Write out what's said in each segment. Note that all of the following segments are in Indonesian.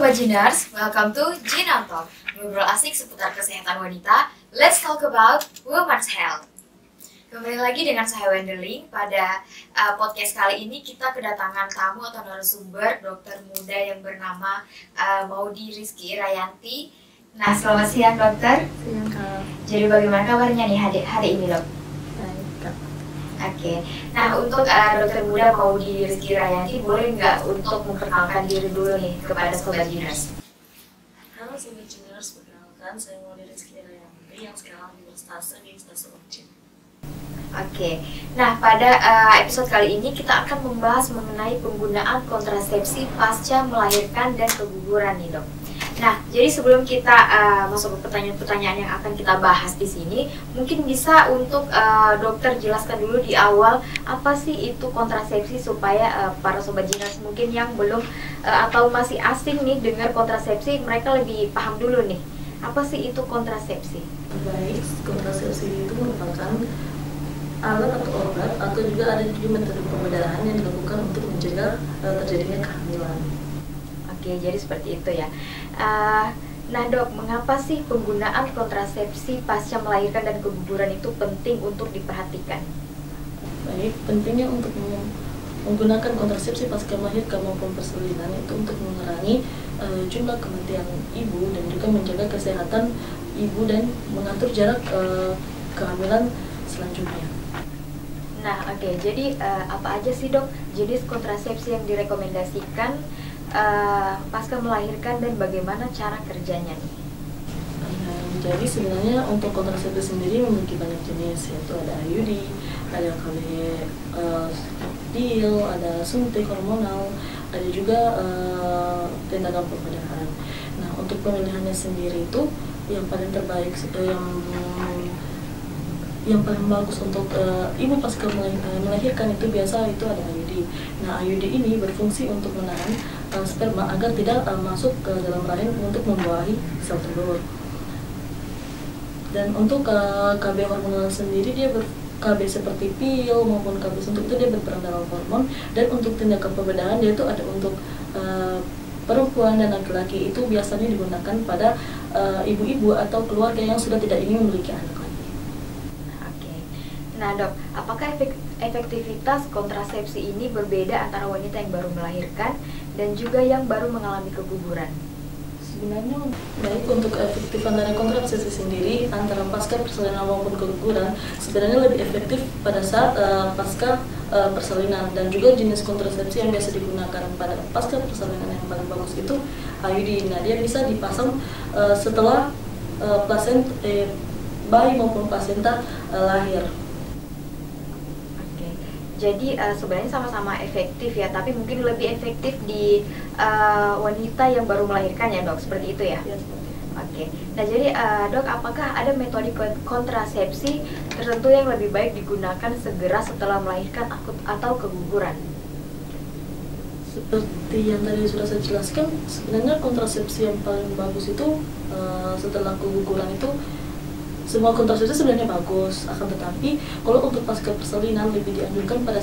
Sobat Jiners, welcome to Jinan Talk. Ngobrol asik seputar kesehatan wanita. Let's talk about women's health. Kembali lagi dengan saya Wendeling. Pada podcast kali ini kita kedatangan tamu atau narasumber dokter muda yang bernama Maudy Rizky Rayanti. Nah, selamat siang dokter. Siang Kak. Jadi bagaimana kabarnya nih hari ini dok? Baik Kak. Oke. Nah, untuk dokter muda Maudy Rizky Rayanti, boleh nggak untuk memperkenalkan diri dulu nih kepada Sobat Jiners? Halo Sobat Jiners, perkenalkan saya Maudy Rizky Rayanti yang sekarang berstase di Stase Urgent. Oke, nah pada episode kali ini kita akan membahas mengenai penggunaan kontrasepsi pasca melahirkan dan keguguran nih dok. Nah, jadi sebelum kita masuk ke pertanyaan-pertanyaan yang akan kita bahas di sini, mungkin bisa untuk dokter jelaskan dulu di awal apa sih itu kontrasepsi supaya para sobat Jiners mungkin yang belum atau masih asing nih dengar kontrasepsi, mereka lebih paham dulu nih. Apa sih itu kontrasepsi? Baik, kontrasepsi itu merupakan alat atau obat atau juga ada juga metode pembedahan yang dilakukan untuk mencegah terjadinya kehamilan. Oke, jadi seperti itu ya. Nah dok, mengapa sih penggunaan kontrasepsi pasca melahirkan dan keguguran itu penting untuk diperhatikan? Baik, pentingnya untuk menggunakan kontrasepsi pasca melahirkan maupun persalinan itu untuk mengurangi jumlah kematian ibu dan juga menjaga kesehatan ibu dan mengatur jarak kehamilan selanjutnya. Nah oke, jadi apa aja sih dok jenis kontrasepsi yang direkomendasikan pasca melahirkan dan bagaimana cara kerjanya nih? Jadi sebenarnya untuk kontrasepsi sendiri memiliki banyak jenis, yaitu ada IUD, ada KB pil, ada suntik hormonal, ada juga tindakan pembedahan. Nah, untuk pemilihannya sendiri itu yang paling terbaik, yang paling bagus untuk ibu pasca melahirkan itu biasa itu ada IUD. Nah, IUD ini berfungsi untuk menahan sperma agar tidak masuk ke dalam rahim untuk membuahi sel telur. Dan untuk KB hormonal sendiri dia KB seperti pil maupun KB suntik itu dia berperan dalam hormon. Dan untuk tindakan pembedahan dia itu ada untuk perempuan dan laki-laki, itu biasanya digunakan pada ibu-ibu atau keluarga yang sudah tidak ingin memiliki anak lagi. Nah dok, apakah efektivitas kontrasepsi ini berbeda antara wanita yang baru melahirkan dan juga yang baru mengalami keguguran? Sebenarnya baik untuk efektifan dari kontrasepsi sendiri antara pasca persalinan maupun keguguran sebenarnya lebih efektif pada saat pasca persalinan, dan juga jenis kontrasepsi yang biasa digunakan pada pasca persalinan yang paling bagus itu IUD. Nah, dia bisa dipasang setelah bayi maupun plasenta lahir. Jadi sebenarnya sama-sama efektif ya, tapi mungkin lebih efektif di wanita yang baru melahirkan ya dok, seperti itu ya? Ya, Oke. Nah jadi dok, apakah ada metode kontrasepsi tertentu yang lebih baik digunakan segera setelah melahirkan atau keguguran? Seperti yang tadi sudah saya jelaskan, sebenarnya kontrasepsi yang paling bagus itu setelah keguguran itu semua kontrasepsi sebenarnya bagus, akan tetapi kalau untuk pasca persalinan lebih dianjurkan pada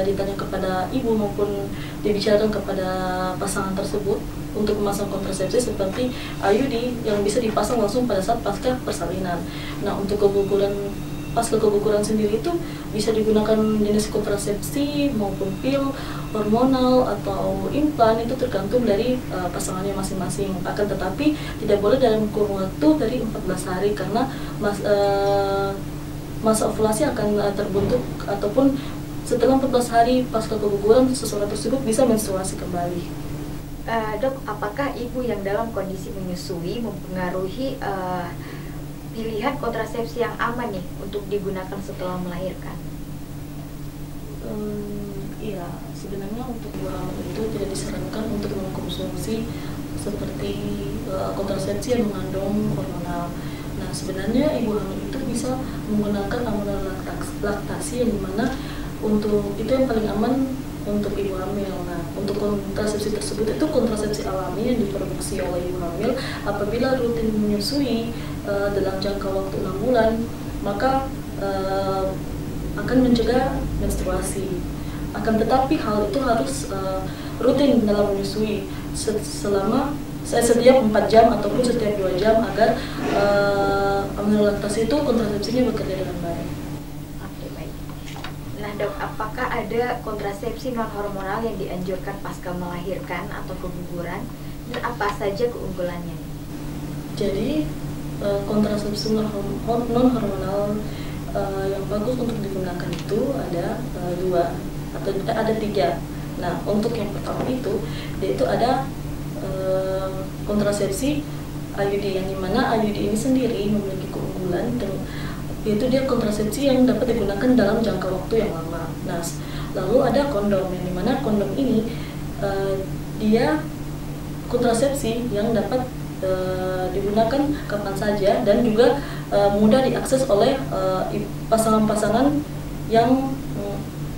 ditanya kepada ibu maupun dibicarakan kepada pasangan tersebut untuk memasang kontrasepsi seperti IUD yang bisa dipasang langsung pada saat pasca persalinan. Nah, untuk pasca keguguran sendiri itu bisa digunakan jenis kontrasepsi maupun pil, hormonal atau implan, itu tergantung dari pasangannya masing-masing. Akan tetapi tidak boleh dalam kurun waktu dari 14 hari karena masa ovulasi akan terbentuk, ataupun setelah 14 hari pasca keguguran seseorang tersebut bisa menstruasi kembali. Dok, apakah ibu yang dalam kondisi menyusui mempengaruhi pilihan kontrasepsi yang aman nih untuk digunakan setelah melahirkan? Iya, sebenarnya untuk ibu hamil itu tidak disarankan untuk mengkonsumsi seperti kontrasepsi yang mengandung hormonal. Nah, sebenarnya ibu hamil itu bisa menggunakan hormonal laktasi, yang dimana untuk itu yang paling aman untuk ibu hamil. Nah, untuk kontrasepsi tersebut itu kontrasepsi alami yang diproduksi oleh ibu hamil apabila rutin menyusui dalam jangka waktu 6 bulan, maka akan mencegah menstruasi. Akan tetapi hal itu harus rutin dalam menyusui. selama setiap 4 jam ataupun setiap 2 jam agar hamil laktasi itu kontrasepsinya bekerja dengan baik. Oke, baik. Nah dok, apakah ada kontrasepsi non hormonal yang dianjurkan pasca melahirkan atau keguguran, dan apa saja keunggulannya? Jadi kontrasepsi non hormonal yang bagus untuk digunakan itu ada 2 atau ada 3. Nah, untuk yang pertama itu dia itu ada kontrasepsi IUD, yang dimana IUD ini sendiri memiliki keunggulan dan yaitu dia kontrasepsi yang dapat digunakan dalam jangka waktu yang lama. Nah, lalu ada kondom, yang dimana kondom ini dia kontrasepsi yang dapat digunakan kapan saja dan juga mudah diakses oleh pasangan-pasangan yang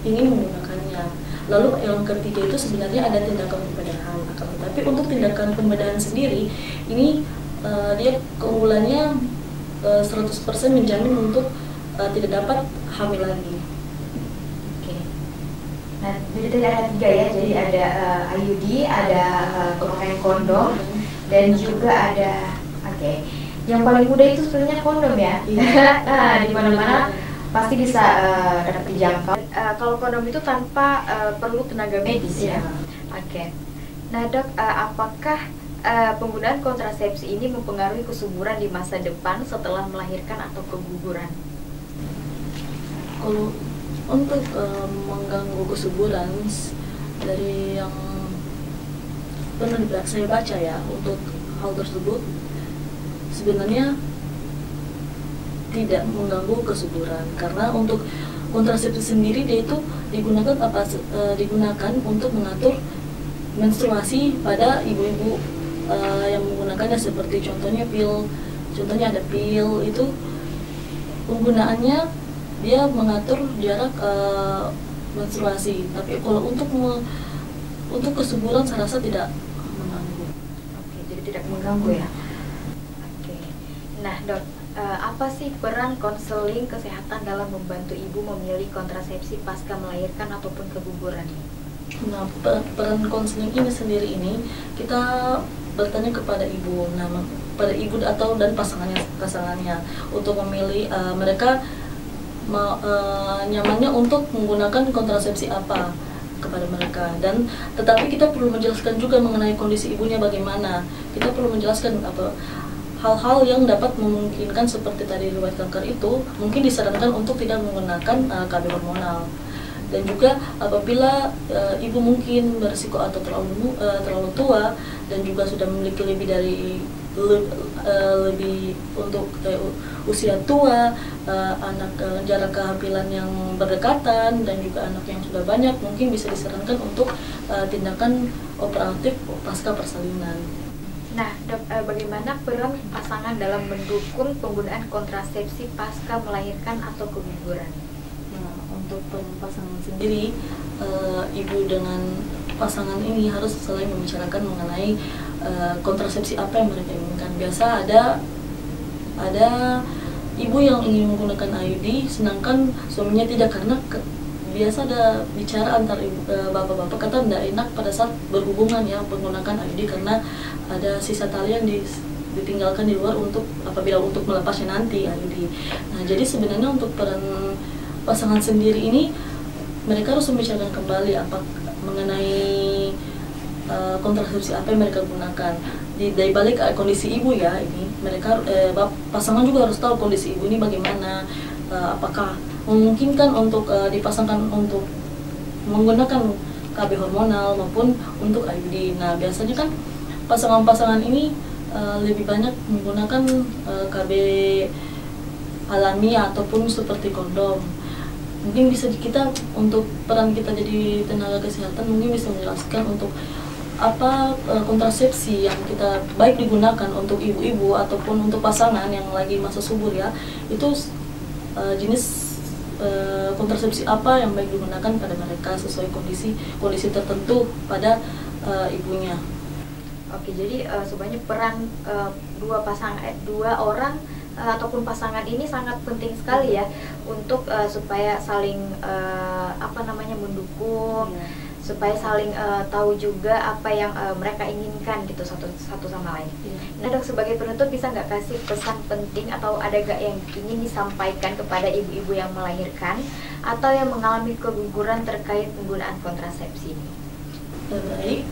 ingin menggunakannya. Lalu yang ketiga itu sebenarnya ada tindakan pembedahan. Tapi untuk tindakan pembedahan sendiri ini dia keunggulannya 100% menjamin untuk tidak dapat hamil lagi. Oke. Nah, jadi tadi ada 3 ya. Jadi ada IUD, ada pemakaian kondom, dan juga ada yang paling mudah itu sebenarnya kondom ya. Nah, di mana-mana pasti bisa dapat dijangkau. Kalau kondom itu tanpa perlu tenaga medis ya. Oke. Nah dok, apakah penggunaan kontrasepsi ini mempengaruhi kesuburan di masa depan setelah melahirkan atau keguguran? Kalau untuk mengganggu kesuburan, dari yang pernah saya baca ya, untuk hal tersebut sebenarnya tidak mengganggu kesuburan, karena untuk kontrasepsi sendiri dia itu digunakan untuk mengatur menstruasi pada ibu-ibu yang menggunakannya, seperti contohnya ada pil itu penggunaannya dia mengatur jarak menstruasi. Tapi kalau untuk kesuburan saya rasa tidak mengganggu. Oke, jadi tidak mengganggu ya. Oke. Nah dok, apa sih peran konseling kesehatan dalam membantu ibu memilih kontrasepsi pasca melahirkan ataupun keguguran? Nah, peran konseling ini sendiri ini kita bertanya kepada ibu, pada ibu dan pasangannya untuk memilih mereka nyamannya untuk menggunakan kontrasepsi apa kepada mereka. Dan tetapi kita perlu menjelaskan juga mengenai kondisi ibunya bagaimana. Kita perlu menjelaskan hal-hal yang dapat memungkinkan, seperti tadi riwayat kanker itu mungkin disarankan untuk tidak menggunakan KB hormonal. Dan juga apabila ibu mungkin berisiko atau terlalu tua dan juga sudah memiliki lebih untuk usia tua, anak jarak kehamilan yang berdekatan, dan juga anak yang sudah banyak, mungkin bisa disarankan untuk tindakan operatif pasca persalinan. Nah dok, bagaimana peran pasangan dalam mendukung penggunaan kontrasepsi pasca melahirkan atau keguguran? Untuk pasangan sendiri, ibu dengan pasangan ini harus saling membicarakan mengenai kontrasepsi apa yang mereka inginkan. Biasa ada ibu yang ingin menggunakan IUD sedangkan suaminya tidak, karena biasa ada bicara antar bapak-bapak kata tidak enak pada saat berhubungan ya menggunakan IUD, karena ada sisa tali yang ditinggalkan di luar untuk apabila untuk melepasnya nanti IUD. Nah, jadi sebenarnya untuk peran pasangan sendiri ini mereka harus membicarakan kembali mengenai kontrasepsi apa yang mereka gunakan. Dari balik kondisi ibu ya, ini mereka pasangan juga harus tahu kondisi ibu ini bagaimana, apakah memungkinkan untuk dipasangkan untuk menggunakan KB hormonal maupun untuk IUD. Nah, biasanya kan pasangan-pasangan ini lebih banyak menggunakan KB alami ataupun seperti kondom. Mungkin bisa kita, untuk peran kita jadi tenaga kesehatan, mungkin bisa menjelaskan untuk apa kontrasepsi yang kita baik digunakan untuk ibu-ibu ataupun untuk pasangan yang lagi masa subur ya, itu jenis kontrasepsi apa yang baik digunakan pada mereka sesuai kondisi tertentu pada ibunya. Oke, jadi sebenarnya peran dua orang ataupun pasangan ini sangat penting sekali ya untuk supaya saling mendukung, supaya saling tahu juga apa yang mereka inginkan gitu satu sama lain. Nah dok, sebagai penutup bisa nggak kasih pesan penting atau ada gak yang ingin disampaikan kepada ibu-ibu yang melahirkan atau yang mengalami keguguran terkait penggunaan kontrasepsi ini? Baik,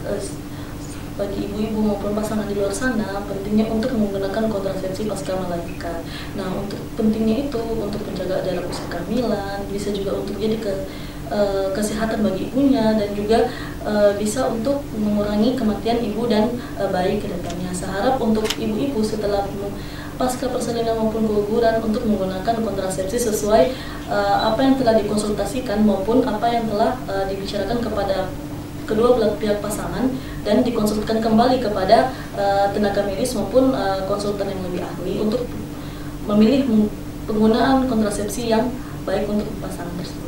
bagi ibu-ibu maupun pasangan di luar sana, pentingnya untuk menggunakan kontrasepsi pasca melahirkan. Nah, untuk pentingnya itu untuk menjaga dalam usia kehamilan, bisa juga untuk jadi kesehatan bagi ibunya, dan juga bisa untuk mengurangi kematian ibu dan bayi ke depannya. Saya harap untuk ibu-ibu setelah pasca persalinan maupun keguguran untuk menggunakan kontrasepsi sesuai apa yang telah dikonsultasikan maupun apa yang telah dibicarakan kepada kedua belah pihak pasangan, dan dikonsultasikan kembali kepada tenaga medis maupun konsultan yang lebih ahli untuk memilih penggunaan kontrasepsi yang baik untuk pasangan tersebut.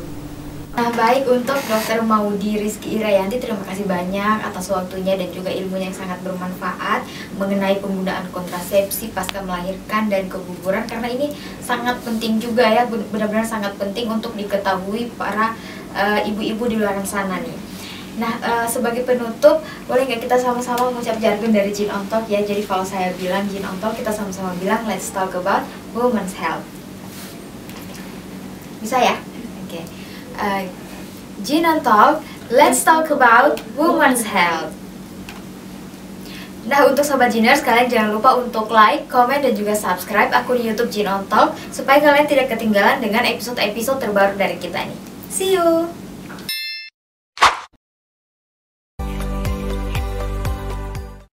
Nah baik, untuk Dr. Maudy Rizky Irayanti, terima kasih banyak atas waktunya dan juga ilmunya yang sangat bermanfaat mengenai penggunaan kontrasepsi pasca melahirkan dan keguguran, karena ini sangat penting juga ya, benar-benar sangat penting untuk diketahui para ibu-ibu di luar sana nih. Nah, sebagai penutup, boleh nggak kita sama-sama mengucap jargon dari Gin On Talk ya? Jadi kalau saya bilang Gin On Talk, kita sama-sama bilang let's talk about women's health. Bisa ya? Oke. Gin On Talk, let's talk about women's health. Nah, untuk Sobat Giners, kalian jangan lupa untuk like, komen, dan juga subscribe akun YouTube Gin On Talk supaya kalian tidak ketinggalan dengan episode-episode terbaru dari kita nih. See you!